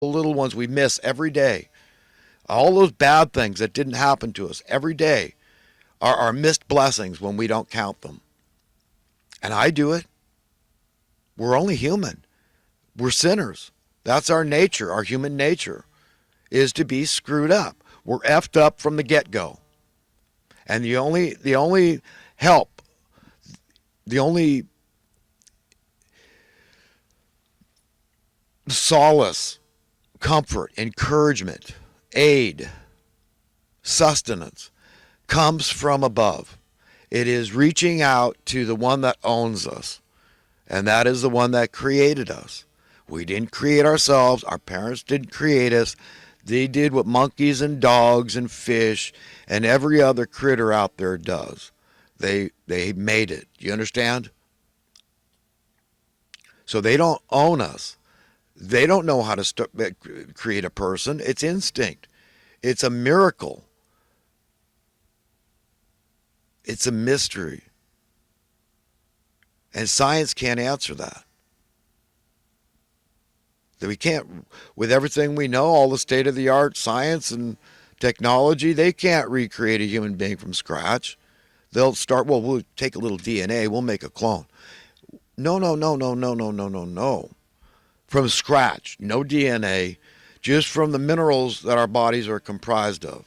little ones we miss every day, all those bad things that didn't happen to us every day are missed blessings when we don't count them. And I do it. We're only human. We're sinners. That's our nature. Our human nature is to be screwed up. We're effed up from the get-go. And the only help, the only solace, comfort, encouragement, aid, sustenance comes from above. It is reaching out to the one that owns us, and that is the one that created us. We didn't create ourselves. Our parents didn't create us. They did what monkeys and dogs and fish and every other critter out there does. They made it. You understand? So they don't own us. They don't know how to create a person. It's instinct. It's a miracle. It's a mystery. And science can't answer that. That we can't, with everything we know, all the state-of-the-art science and technology, they can't recreate a human being from scratch. They'll start, well, we'll take a little DNA, we'll make a clone. No. From scratch, no DNA, just from the minerals that our bodies are comprised of,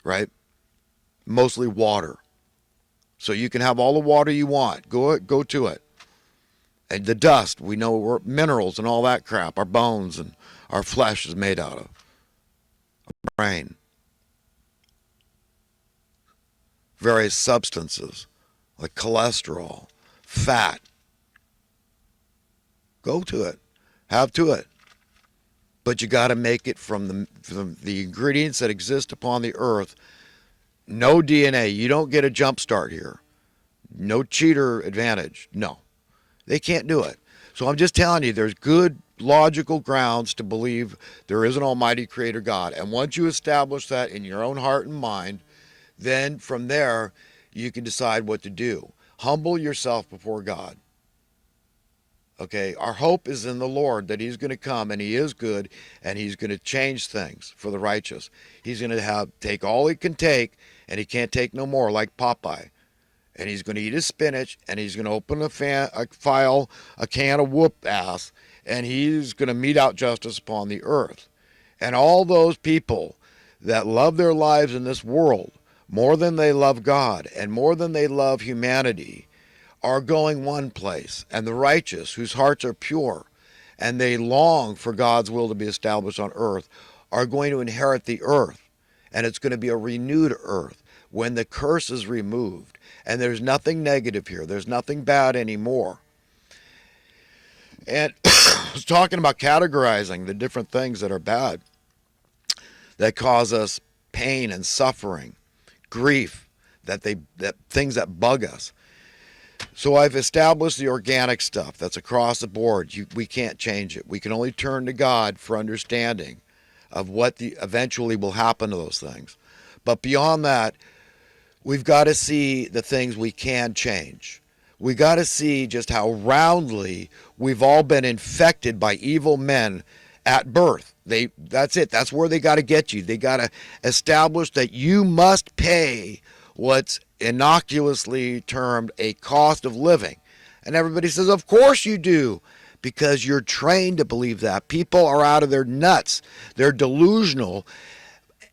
right? Mostly water. So you can have all the water you want. Go to it. And the dust, we know we're minerals and all that crap, our bones and our flesh is made out of. Our brain. Various substances like cholesterol, fat. Go to it. Have to it. But you got to make it from the ingredients that exist upon the earth. No DNA. You don't get a jump start here. No cheater advantage. No. They can't do it. So I'm just telling you, there's good logical grounds to believe there is an almighty creator God. And once you establish that in your own heart and mind, then from there, you can decide what to do. Humble yourself before God. Okay, our hope is in the Lord that he's going to come and he is good and he's going to change things for the righteous. He's going to take all he can take and he can't take no more, like Popeye. And he's going to eat his spinach, and he's going to open a can of whoop ass, and he's going to mete out justice upon the earth. And all those people that love their lives in this world more than they love God and more than they love humanity are going one place. And the righteous, whose hearts are pure, and they long for God's will to be established on earth, are going to inherit the earth. And it's going to be a renewed earth when the curse is removed. And there's nothing negative here. There's nothing bad anymore. And I was talking about categorizing the different things that are bad, that cause us pain and suffering, grief, that things that bug us. So I've established the organic stuff that's across the board. We can't change it. We can only turn to God for understanding of what eventually will happen to those things. But beyond that, we've got to see the things we can change. We got to see just how roundly we've all been infected by evil men at birth. That's it. That's where they got to get you. They got to establish that you must pay what's innocuously termed a cost of living. And everybody says, of course you do, because you're trained to believe that. People are out of their nuts. They're delusional.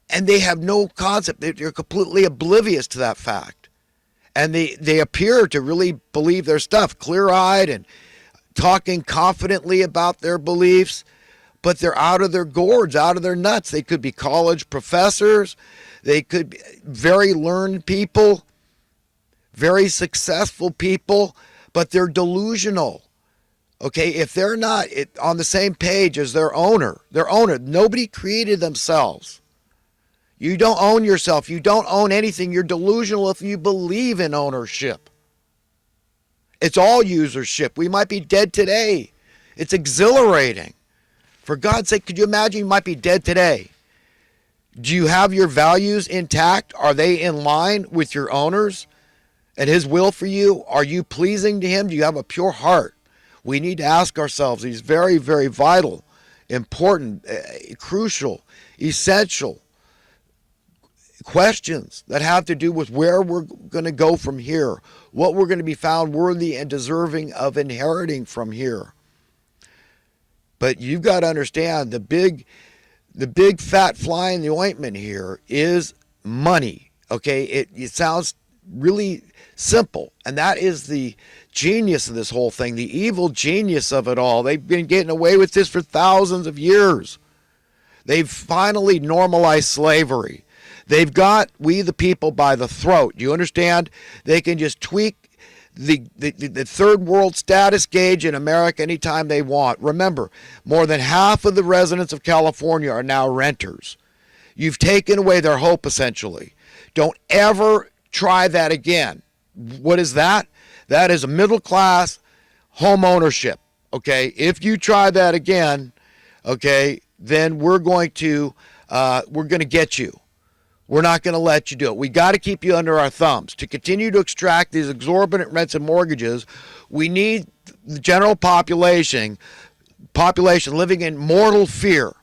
And they have no concept. They're completely oblivious to that fact. And they appear to really believe their stuff, clear-eyed and talking confidently about their beliefs, but they're out of their gourds, out of their nuts. They could be college professors. They could be very learned people, very successful people, but they're delusional. Okay, if they're not on the same page as their owner, nobody created themselves. You don't own yourself. You don't own anything. You're delusional if you believe in ownership. It's all usership. We might be dead today. It's exhilarating. For God's sake, could you imagine you might be dead today? Do you have your values intact? Are they in line with your owners and his will for you? Are you pleasing to him? Do you have a pure heart? We need to ask ourselves these very, very vital important, crucial, essential questions that have to do with where we're going to go from here, what we're going to be found worthy and deserving of inheriting from here. But you've got to understand the big fat fly in the ointment here is money. Okay, it sounds really simple, and that is the genius of this whole thing, the evil genius of it all. They've been getting away with this for thousands of years. They've finally normalized slavery. They've got we the people by the throat. Do you understand? They can just tweak the third world status gauge in America anytime they want. Remember, more than half of the residents of California are now renters. You've taken away their hope, essentially. Don't ever try that again. What is that? That is a middle class home ownership. Okay, if you try that again, okay, then we're going to get you. We're not going to let you do it. We got to keep you under our thumbs. To continue to extract these exorbitant rents and mortgages, we need the general population living in mortal fear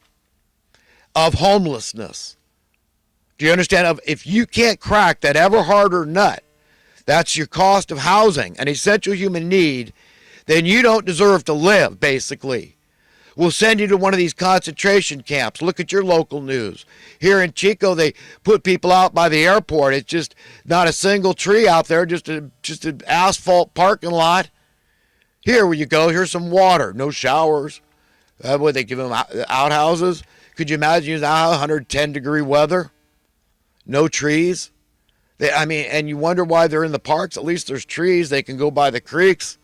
of homelessness. Do you understand? If you can't crack that ever harder nut, that's your cost of housing, an essential human need, then you don't deserve to live, basically. We'll send you to one of these concentration camps. Look at your local news. Here in Chico, they put people out by the airport. It's just not a single tree out there, just an asphalt parking lot. Here where you go, here's some water, no showers. Would they give them outhouses? Could you imagine using 110-degree weather? No trees. And you wonder why they're in the parks. At least there's trees. They can go by the creeks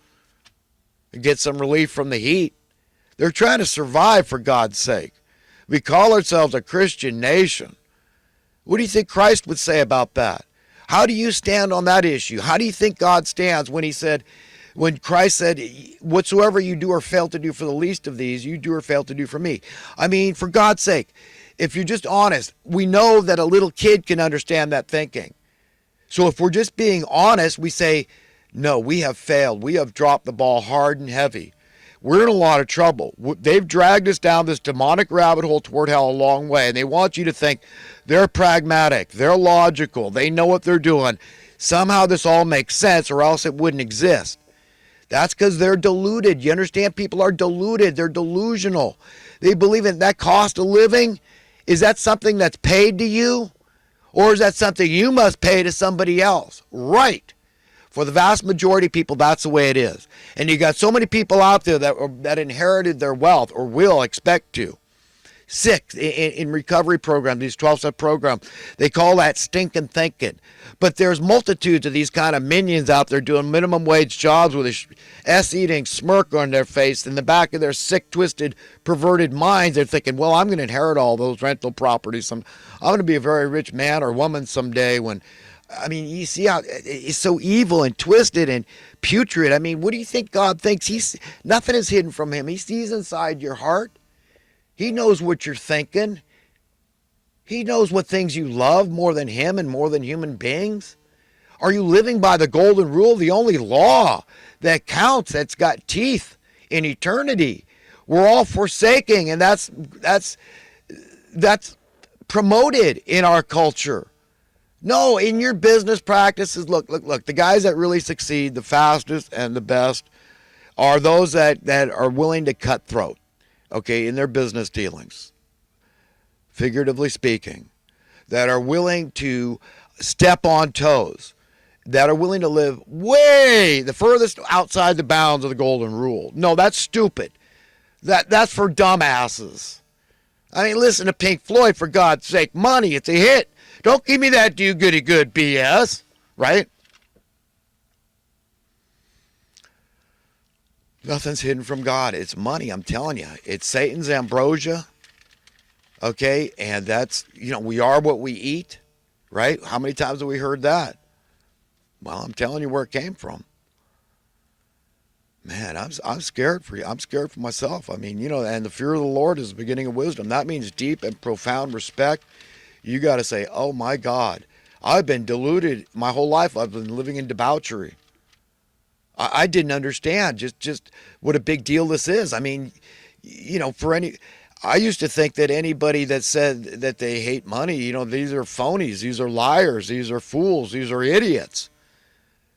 and get some relief from the heat. They're trying to survive, for God's sake. We call ourselves a Christian nation. What do you think Christ would say about that? How do you stand on that issue? How do you think God stands when Christ said, whatsoever you do or fail to do for the least of these, you do or fail to do for me? I mean, for God's sake, if you're just honest, we know that a little kid can understand that thinking. So if we're just being honest, we say, no, we have failed. We have dropped the ball hard and heavy. We're in a lot of trouble. They've dragged us down this demonic rabbit hole toward hell a long way, and they want you to think they're pragmatic, they're logical, they know what they're doing. Somehow this all makes sense, or else it wouldn't exist. That's because they're deluded. You understand? People are deluded. They're delusional. They believe in that cost of living. Is that something that's paid to you? Or is that something you must pay to somebody else? Right. For the vast majority of people, that's the way it is. And you got so many people out there that inherited their wealth or will expect to. Sick in recovery programs, these 12-step programs. They call that stinking thinking. But there's multitudes of these kind of minions out there doing minimum wage jobs with a S-eating smirk on their face. In the back of their sick, twisted, perverted minds, they're thinking, well, I'm going to inherit all those rental properties. I'm going to be a very rich man or woman someday when... I mean, you see how it's so evil and twisted and putrid. I mean, what do you think God thinks? Nothing is hidden from him. He sees inside your heart. He knows what you're thinking. He knows what things you love more than him and more than human beings. Are you living by the golden rule, the only law that counts, that's got teeth in eternity? We're all forsaking, and that's promoted in our culture. No, in your business practices, look, the guys that really succeed the fastest and the best are those that are willing to cut throat, okay, in their business dealings, figuratively speaking, that are willing to step on toes, that are willing to live way the furthest outside the bounds of the golden rule. No, that's stupid. That's for dumbasses. I mean, listen to Pink Floyd, for God's sake. Money, it's a hit. Don't give me that do-goody-good BS, right? Nothing's hidden from God. It's money, I'm telling you. It's Satan's ambrosia, okay? And that's, we are what we eat, right? How many times have we heard that? Well, I'm telling you where it came from. Man, I'm scared for you. I'm scared for myself. I mean, and the fear of the Lord is the beginning of wisdom. That means deep and profound respect. You got to say, oh my God, I've been deluded my whole life. I've been living in debauchery. I didn't understand just what a big deal this is. I mean, I used to think that anybody that said that they hate money, these are phonies, these are liars, these are fools, these are idiots.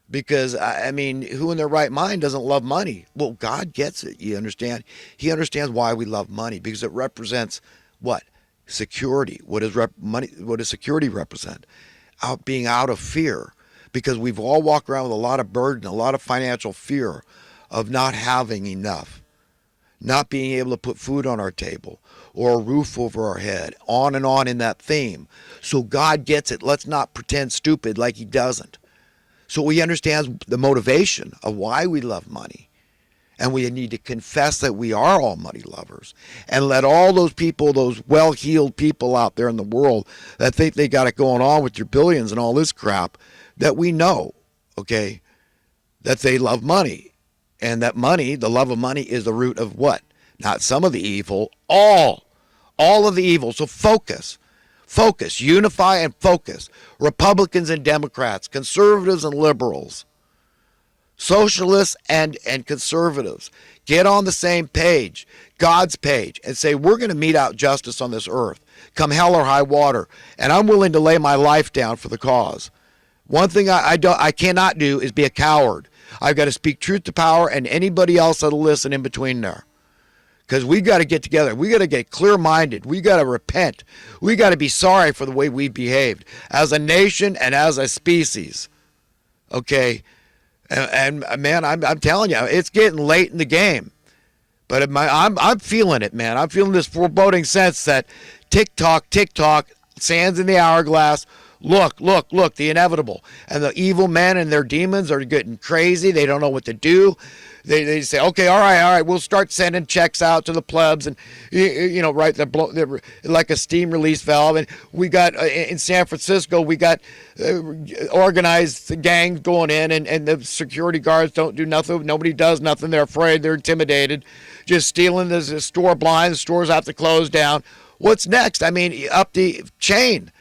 Because, I mean, who in their right mind doesn't love money? Well, God gets it. You understand? He understands why we love money, because it represents what? Security. What does money? What does security represent? Being out of fear, because we've all walked around with a lot of burden, a lot of financial fear of not having enough, not being able to put food on our table or a roof over our head, on and on in that theme. So God gets it. Let's not pretend stupid like he doesn't. So we understand the motivation of why we love money. And we need to confess that we are all money lovers, and let all those people, those well-heeled people out there in the world that think they got it going on with your billions and all this crap, that we know, okay, that they love money. And that money, the love of money, is the root of what? Not some of the evil, all of the evil. So focus, unify and focus. Republicans and Democrats, conservatives and liberals, socialists and conservatives, get on the same page, God's page, and say, we're going to mete out justice on this earth, come hell or high water, and I'm willing to lay my life down for the cause. One thing I cannot do is be a coward. I've got to speak truth to power, and anybody else that'll listen in between there. Because we got to get together. We got to get clear-minded. We got to repent. We got to be sorry for the way we behaved as a nation and as a species. Okay? And man, I'm telling you, it's getting late in the game. But I'm feeling it, man. I'm feeling this foreboding sense that tick-tock, sands in the hourglass. Look, the inevitable. And the evil men and their demons are getting crazy. They don't know what to do. They say, okay, all right, we'll start sending checks out to the plebs, and right, like a steam release valve. And we got in San Francisco, we got organized gangs going in, and the security guards don't do nothing. Nobody does nothing. They're afraid. They're intimidated. Just stealing the store blinds. The stores have to close down. What's next? I mean, up the chain.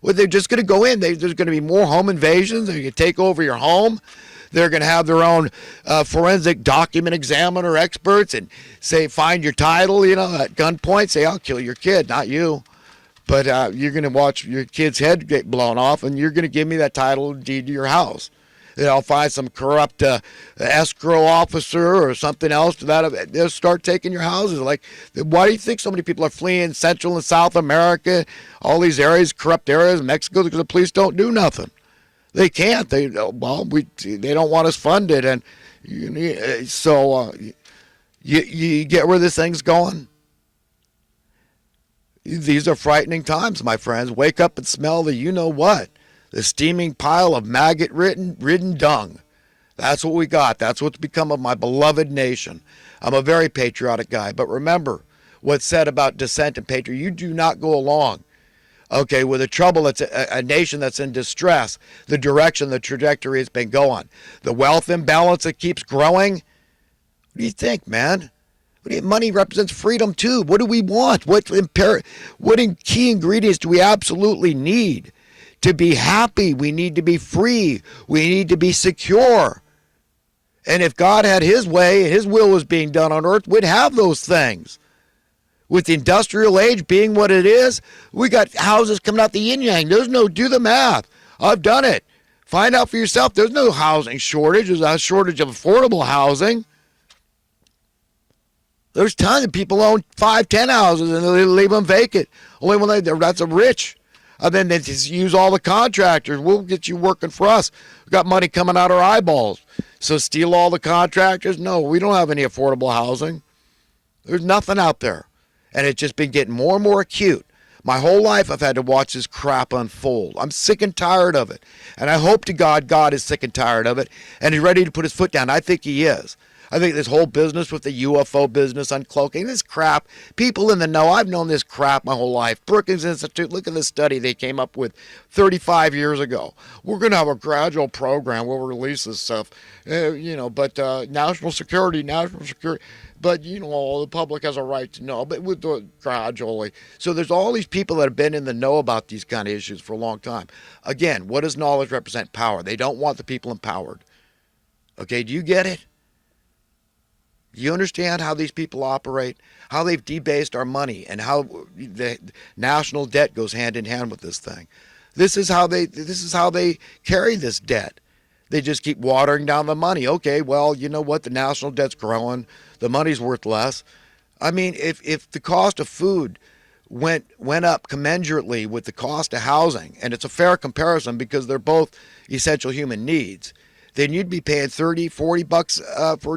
Well, they're just going to go in. There's going to be more home invasions. They're going to take over your home. They're going to have their own forensic document examiner experts and say, find your title, at gunpoint. Say, I'll kill your kid, not you. But you're going to watch your kid's head get blown off, and you're going to give me that title deed to your house. Then I'll find some corrupt escrow officer or something else to that. They'll start taking your houses. Like, why do you think so many people are fleeing Central and South America, all these areas, corrupt areas, Mexico, because the police don't do nothing? They can't. They don't want us funded, and so you get where this thing's going. These are frightening times, my friends. Wake up and smell the the steaming pile of maggot-ridden dung. That's what we got. That's what's become of my beloved nation. I'm a very patriotic guy, but remember what's said about dissent and patriotism. You do not go along, okay, with a trouble that's a nation that's in distress, the direction, the trajectory has been going. The wealth imbalance that keeps growing. What do you think, man? Money represents freedom, too. What do we want? What key ingredients do we absolutely need? To be happy, we need to be free. We need to be secure. And if God had his way, his will was being done on earth, we'd have those things. With the industrial age being what it is, we got houses coming out the yin-yang. Do the math. I've done it. Find out for yourself. There's no housing shortage. There's a shortage of affordable housing. There's tons of people own 5, 10 houses and they leave them vacant. Only when that's a rich. And then they just use all the contractors. We'll get you working for us. We've got money coming out our eyeballs. So steal all the contractors? No, we don't have any affordable housing. There's nothing out there. And it's just been getting more and more acute. My whole life I've had to watch this crap unfold. I'm sick and tired of it. And I hope to God is sick and tired of it. And he's ready to put his foot down. I think he is. I think this whole business with the UFO business, uncloaking, this crap, people in the know, I've known this crap my whole life. Brookings Institute, look at the study they came up with 35 years ago. We're going to have a gradual program. We'll release this stuff, but national security. But, the public has a right to know, but we'll do it gradually. So there's all these people that have been in the know about these kind of issues for a long time. Again, what does knowledge represent? Power. They don't want the people empowered. Okay, do you get it? Do you understand how these people operate? How they've debased our money, and how the national debt goes hand in hand with this thing. This is how they carry this debt. They just keep watering down the money. Okay, well, you know what? The national debt's growing. The money's worth less. I mean, if the cost of food went up commensurately with the cost of housing, and it's a fair comparison because they're both essential human needs, then you'd be paying 30, $40 for